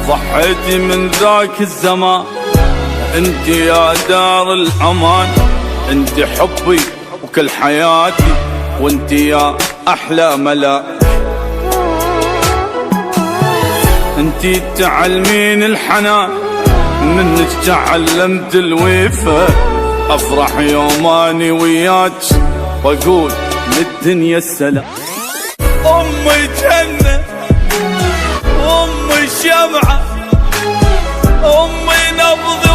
ضحيتي من ذاك الزمان. انت يا دار الامان، انت حبي وكل حياتي، وانت يا احلى ملاك. انت تعلمين الحنان، منك تعلمت الوفا. افرح يوماني وياك واقول للدنيا السلام. امي جنة، امي شمعة، امي نبض